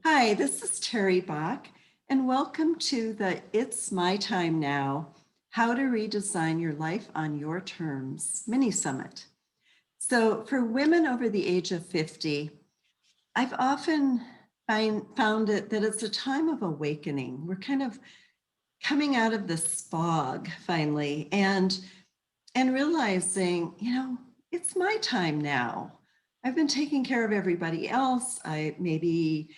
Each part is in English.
Hi, this is Terry Bach, and welcome to the It's My Time Now, How to Redesign Your Life on Your Terms mini summit. So for women over the age of 50, I've often found it that it's a time of awakening. We're kind of coming out of this fog finally and realizing, it's my time now. I've been taking care of everybody else. I maybe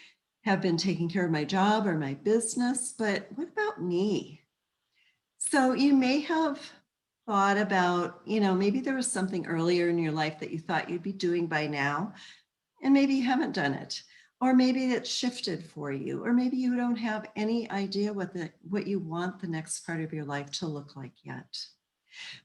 have been taking care of my job or my business, but what about me? So you may have thought about, maybe there was something earlier in your life that you thought you'd be doing by now, and maybe you haven't done it. Or maybe it's shifted for you, or maybe you don't have any idea what you want the next part of your life to look like yet.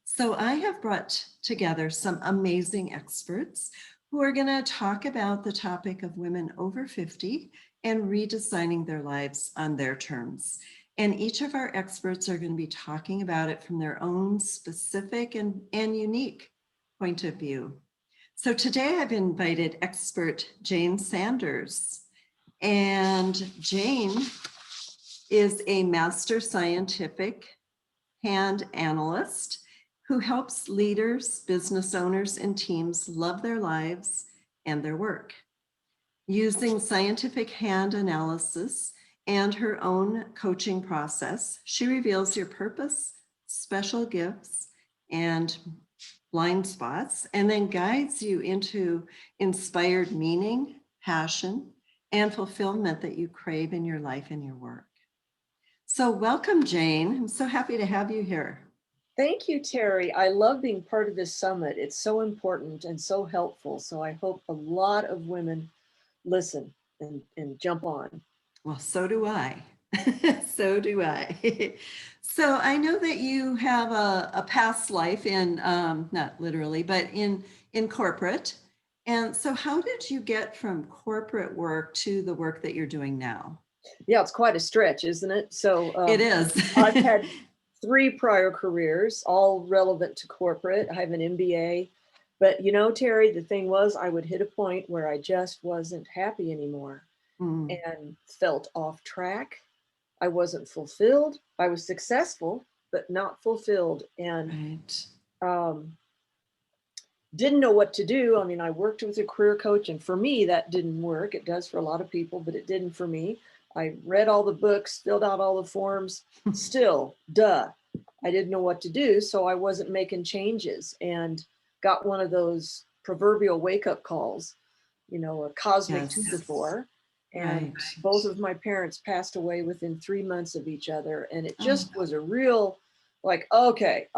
So I have brought together some amazing experts who are going to talk about the topic of women over 50 and redesigning their lives on their terms. And each of our experts are going to be talking about it from their own specific and unique point of view. So today I've invited expert Jayne Sanders. And Jayne is a master scientific hand analyst who helps leaders, business owners, and teams love their lives and their work. Using scientific hand analysis and her own coaching process, she reveals your purpose, special gifts, and blind spots, and then guides you into inspired meaning, passion, and fulfillment that you crave in your life and your work. So welcome, Jayne. I'm so happy to have you here. Thank you, Terry. I love being part of this summit. It's so important and so helpful. So I hope a lot of women listen and jump on. Well, so do I. So do I. So I know that you have a past life in, not literally, but in corporate. And so how did you get from corporate work to the work that you're doing now? Yeah, it's quite a stretch, isn't it? So It is. I've had 3 prior careers, all relevant to corporate. I have an MBA. But Terry, the thing was, I would hit a point where I just wasn't happy anymore and felt off track. I wasn't fulfilled. I was successful, but not fulfilled. And Right. didn't know what to do. I mean, I worked with a career coach, and for me, that didn't work. It does for a lot of people, but it didn't for me. I read all the books, filled out all the forms. Still, I didn't know what to do. So I wasn't making changes and got one of those proverbial wake up calls, a cosmic two Yes. before. And Right. both of my parents passed away within 3 months of each other. And it Oh, just was a real, like, okay,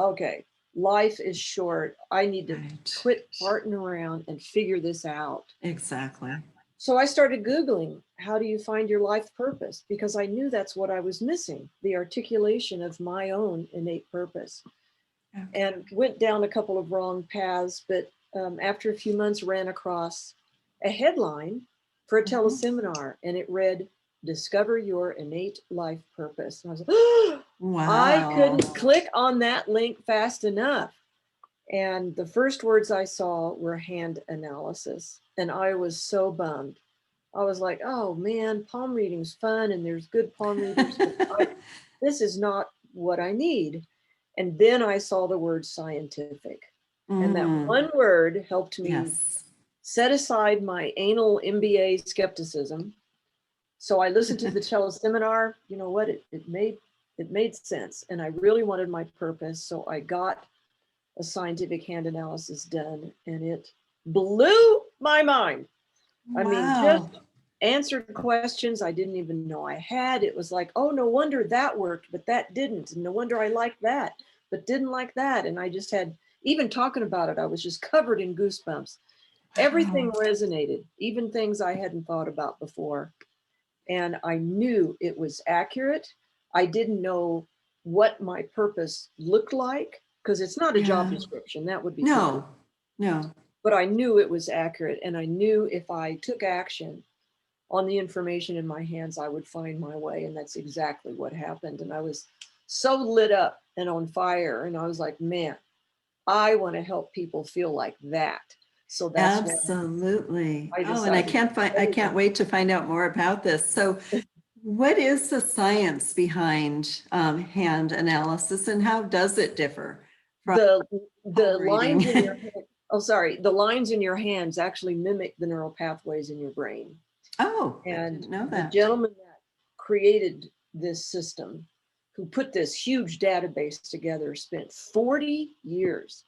life is short. I need to right. quit farting around and figure this out. Exactly. So I started Googling, how do you find your life purpose? Because I knew that's what I was missing, the articulation of my own innate purpose. Okay. And went down a couple of wrong paths, but after a few months ran across a headline for a teleseminar, and it read, Discover Your Innate Life Purpose. And I was like, oh, I Wow. couldn't click on that link fast enough. And the first words I saw were hand analysis. And I was so bummed. I was like, oh man, palm reading's fun and there's good palm readers, but this is not what I need. And then I saw the word scientific. And that Mm, one word helped me yes. set aside my anal MBA skepticism. So I listened to the teleseminar. You know what? It made sense. And I really wanted my purpose. So I got a scientific hand analysis done, and it blew my mind. I mean, just Wow. answered questions I didn't even know I had. It was like, oh, no wonder that worked, but that didn't. And no wonder I liked that, but didn't like that. And I just had, even talking about it, I was just covered in goosebumps. Everything Wow. resonated, even things I hadn't thought about before. And I knew it was accurate. I didn't know what my purpose looked like because it's not a job Yeah. description. That would be too big. No, no. But I knew it was accurate. And I knew if I took action on the information in my hands, I would find my way. And that's exactly what happened. And I was so lit up and on fire. And I was like, man, I want to help people feel like that. So that's why Absolutely. I Oh, and I decided. can't wait to find out more about this. So what is the science behind hand analysis and how does it differ from The palm lines in your reading? hand, oh, sorry, the lines in your hands actually mimic the neural pathways in your brain. Oh, I And didn't know the that. gentleman that created this system, who put this huge database together, spent 40 years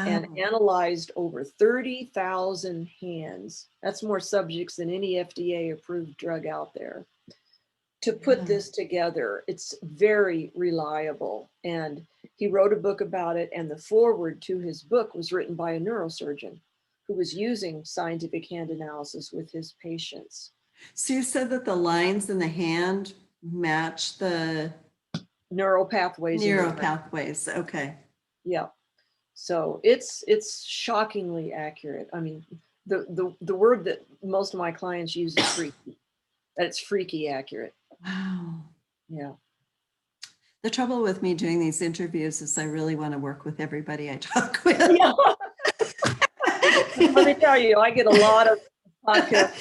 and Wow. analyzed over 30,000 hands. That's more subjects than any FDA approved drug out there. To put Yeah. this together, it's very reliable. And he wrote a book about it, and the foreword to his book was written by a neurosurgeon who was using scientific hand analysis with his patients. So you said that the lines in the hand match the Neural pathways in your neural brain. pathways. Okay. Yeah. So it's shockingly accurate. I mean, the word that most of my clients use is freaky. That it's freaky accurate. Wow. Yeah. The trouble with me doing these interviews is I really want to work with everybody I talk with. Yeah. Let me tell you, I get a lot of podcast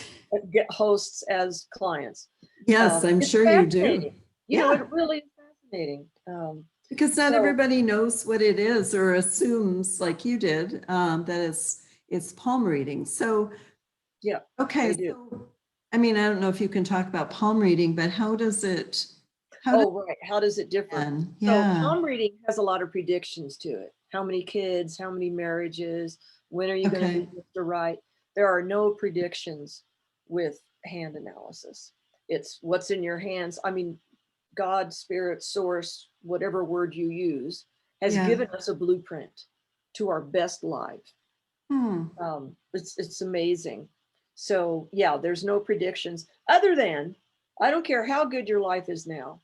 hosts as clients. Yes, I'm It's sure you do. fascinating. Yeah, It really is fascinating. because not So everybody knows what it is or assumes, like you did, that it's palm reading. So, yeah, okay, they do. so I mean, I don't know if you can talk about palm reading, but how does Oh, right. How does it differ? then? So Yeah. palm reading has a lot of predictions to it. How many kids, how many marriages, when are you going to Okay. do Mr. Right? There are no predictions with hand analysis. It's what's in your hands. I mean, God, spirit, source, whatever word you use, has Yeah. given us a blueprint to our best life. Hmm. It's amazing. So yeah, there's no predictions other than, I don't care how good your life is now.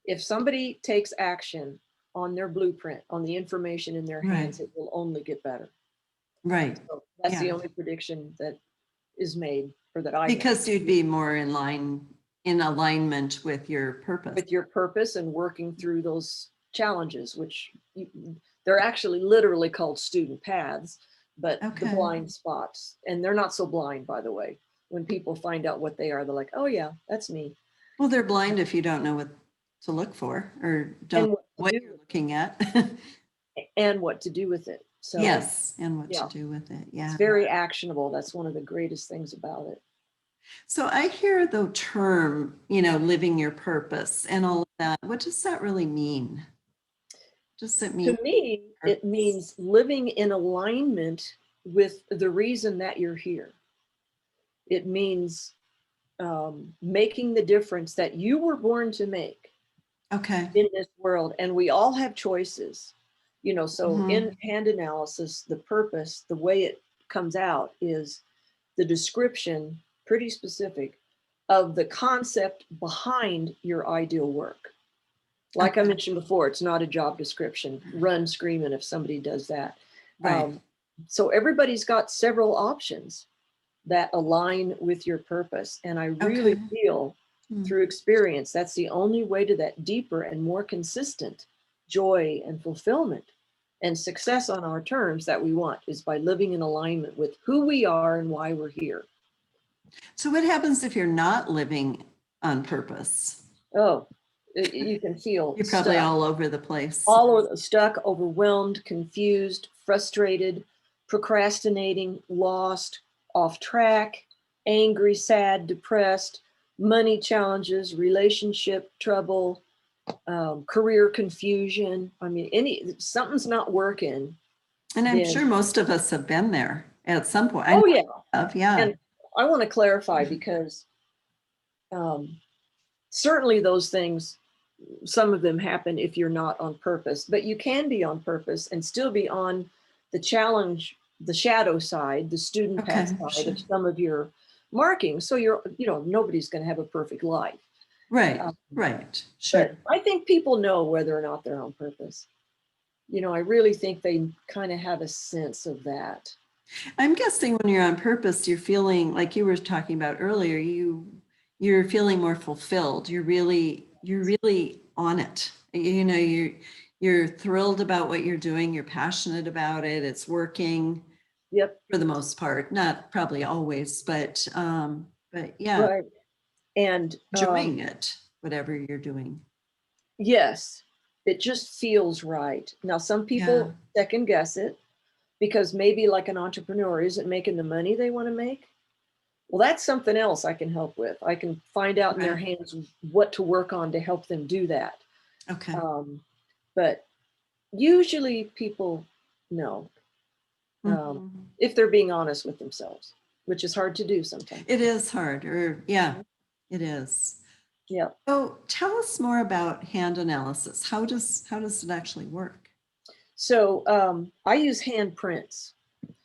If somebody takes action on their blueprint, on the information in their Right. hands, it will only get better. Right. So that's the Yeah. only prediction that is made, or that I know, Because you'd be more in alignment with your purpose. with your purpose and working through those challenges, which they're actually literally called student paths, but the Okay. blind spots. And they're not so blind, by the way. When people find out what they are, they're like, oh, yeah, that's me. Well, they're blind if you don't know what to look for or don't And know what to what do you're with looking at. it, and what to do with it. So, Yes, and what to yeah, do with it. it's Yeah. very actionable. That's one of the greatest things about it. So I hear the term, living your purpose and all of that. What does that really mean? Does it mean To me, it purpose? means living in alignment with the reason that you're here. It means making the difference that you were born to make Okay. in this world. And we all have choices, so Hmm. in hand analysis, the purpose, the way it comes out is the description, pretty specific, of the concept behind your ideal work. Like I Okay. mentioned before, it's not a job description. Run screaming if somebody does that. Right. Um, so everybody's got several options that align with your purpose. And I Okay. really feel Hmm. through experience, that's the only way to that deeper and more consistent joy and fulfillment and success on our terms that we want, is by living in alignment with who we are and why we're here. So what happens if you're not living on purpose? Oh, you can feel You're probably stuck, all over the place. all over, stuck, overwhelmed, confused, frustrated, procrastinating, lost, off track, angry, sad, depressed, money challenges, relationship trouble, career confusion. I mean, something's not working. And I'm Then, sure most of us have been there at some point. I know oh yeah. I have, yeah. And I want to clarify, because um, certainly those things, some of them happen if you're not on purpose, but you can be on purpose and still be on the challenge, the shadow side, the student path Okay, side sure. of some of your markings. So nobody's going to have a perfect life. Right, Um, right, sure. but I think people know whether or not they're on purpose. I really think they kind of have a sense of that. I'm guessing when you're on purpose, you're feeling like you were talking about earlier, you're feeling more fulfilled. You're really on it. You're thrilled about what you're doing, you're passionate about it, it's working. Yep. for the most part, not probably always, but yeah, Right. And enjoying it, whatever you're doing. yes, it just feels right. Now, some Yeah. people second guess it because maybe like an entrepreneur isn't making the money they want to make. Well, that's something else I can help with. I can find out in their Right. hands what to work on to help them do that. Okay. But usually people know, um, Mhm. if they're being honest with themselves, which is hard to do sometimes. It is hard, or yeah, it is. Yeah. So tell us more about hand analysis. How does it actually work? So I use handprints.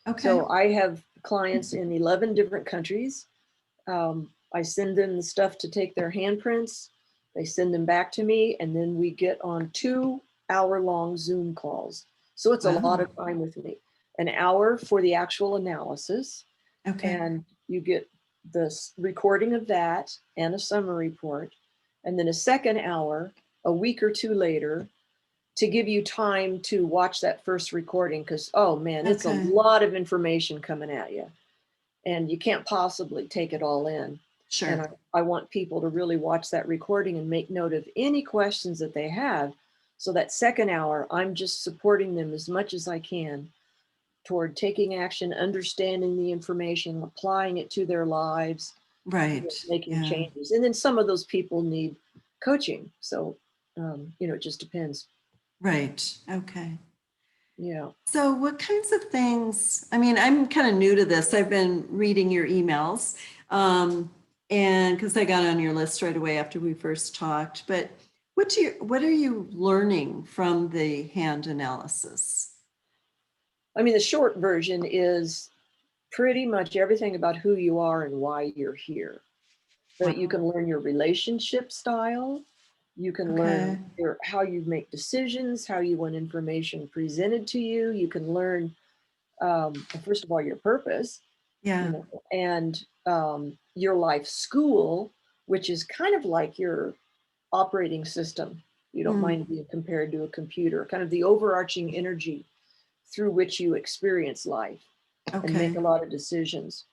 Okay. So I have clients in 11 different countries. I send them the stuff to take their handprints. They send them back to me, and then we get on 2-hour-long Zoom calls. So it's a lot Wow. of time with me. An hour for the actual analysis, Okay. and you get the recording of that and a summary report. And then a second hour, a week or two later, to give you time to watch that first recording because, oh man, it's a Okay. lot of information coming at you and you can't possibly take it all in. And Sure. I want people to really watch that recording and make note of any questions that they have. So that second hour, I'm just supporting them as much as I can toward taking action, understanding the information, applying it to their lives, Right. making Yeah. changes. And then some of those people need coaching. So, it just depends. Right. Okay. Yeah. So, what kinds of things? I mean, I'm kind of new to this. I've been reading your emails, and because I got on your list right away after we first talked. But what are you learning from the hand analysis? I mean, the short version is pretty much everything about who you are and why you're here. But you can Wow. learn your relationship style. You can Okay. learn how you make decisions, how you want information presented to you. You can learn, first of all, your purpose, Yeah. and your life school, which is kind of like your operating system. You don't Mm, mind being compared to a computer, kind of the overarching energy through which you experience life and make okay. a lot of decisions.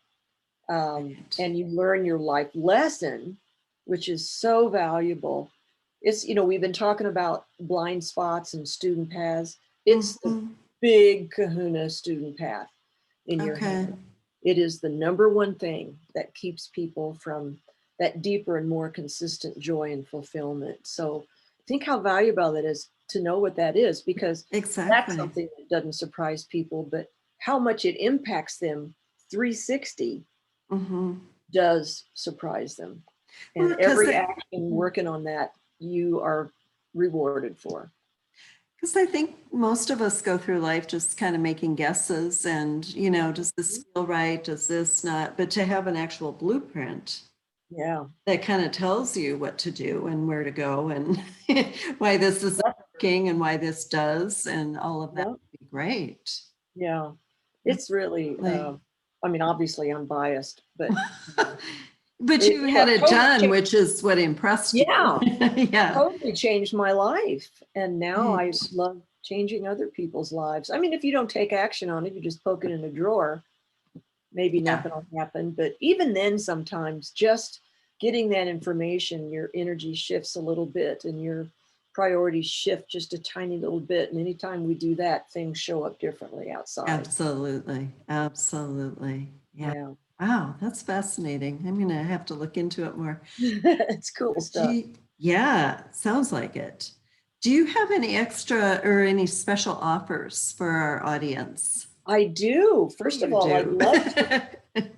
Right. And you learn your life lesson, which is so valuable. It's, we've been talking about blind spots and student paths. It's the Mhm. big kahuna student path in your Okay. hand. It is the number one thing that keeps people from that deeper and more consistent joy and fulfillment. So think how valuable that is to know what that is, because that's Exactly. something that doesn't surprise people, but how much it impacts them 360 Hmm. does surprise them. And Well, because every action working on that, you are rewarded for. I think most of us go through life just kind of making guesses and, does this feel right? Does this not? But to have an actual blueprint Yeah. that kind of tells you what to do and where to go and why this is working and why this does and all of that Yeah. would be great. Yeah. It's really, Absolutely. I mean, obviously I'm biased, but But you had it it totally done, changed, which is what impressed you. yeah, Yeah. totally changed my life. And now I Right. love changing other people's lives. I mean, if you don't take action on it, you just poke it in a drawer, maybe Yeah. nothing will happen. But even then, sometimes just getting that information, your energy shifts a little bit and your priorities shift just a tiny little bit. And anytime we do that, things show up differently outside. Absolutely. Absolutely. Yeah. Yeah. Wow, that's fascinating. I'm going to have to look into it more. It's cool stuff. Yeah, sounds like it. Do you have any extra or any special offers for our audience? I do. First of You all, do.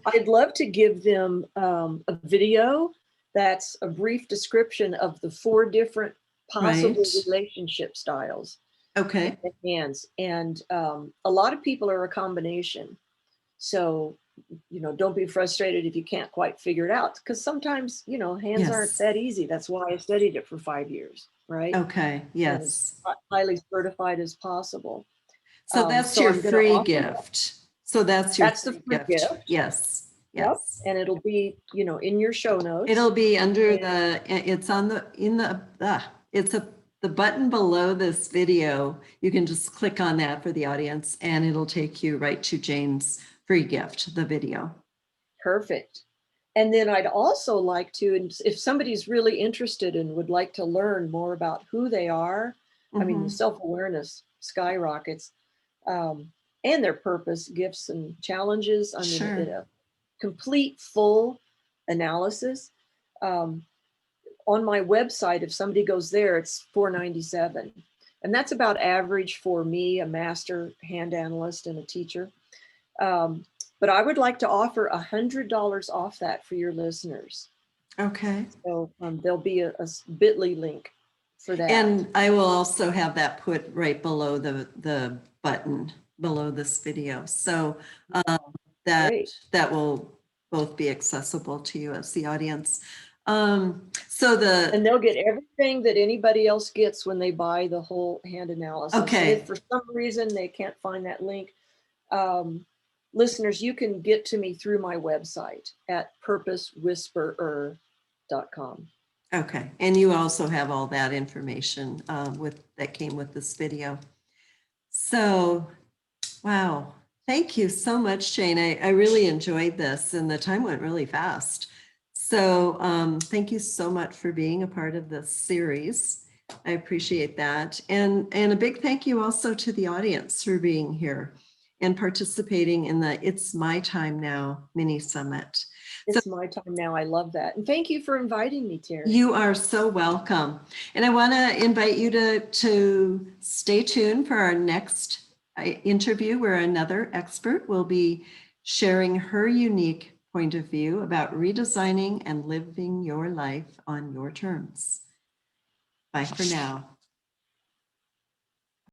I'd love to give them a video that's a brief description of the 4 different possible Right. relationship styles in Okay. the hands. And a lot of people are a combination. So, don't be frustrated if you can't quite figure it out, because sometimes, hands aren't Yes. that easy. That's why I studied it for 5 years, right? Okay. And as Yes. highly certified as possible. So that's So your I'm going to free offer that. gift. So that's your That's the free free gift. gift. Yes. Yep. Yes. And it'll be, in your show It'll notes. be under And the, it's on the, in the, it's a, the button below this video, you can just click on that for the audience and it'll take you right to Jayne's free gift, the video. Perfect. And then I'd also like to, and if somebody's really interested and would like to learn more about who they are, I mean, the self-awareness skyrockets, and their purpose, gifts, and challenges. I mean, Sure. a complete, full analysis. On my website, if somebody goes there, it's $4.97. And that's about average for me, a master hand analyst and a teacher. But I would like to offer $100 off that for your listeners. Okay. So there'll be a bit.ly link for that. And I will also have that put right below the button below this video. So Great. that will both be accessible to you as the audience. And they'll get everything that anybody else gets when they buy the whole hand analysis. Okay. And if for some reason they can't find that link, listeners, you can get to me through my website at purposewhisperer.com. Okay. And you also have all that information that came with this video. So, wow. Thank you so much, Jayne. I really enjoyed this and the time went really fast. So thank you so much for being a part of this series. I appreciate that. And a big thank you also to the audience for being here and participating in the It's My Time Now mini summit. It's my time now. I love that. And thank you for inviting me, Terry. You are so welcome. And I want to invite you to stay tuned for our next interview where another expert will be sharing her unique point of view about redesigning and living your life on your terms. Bye for now.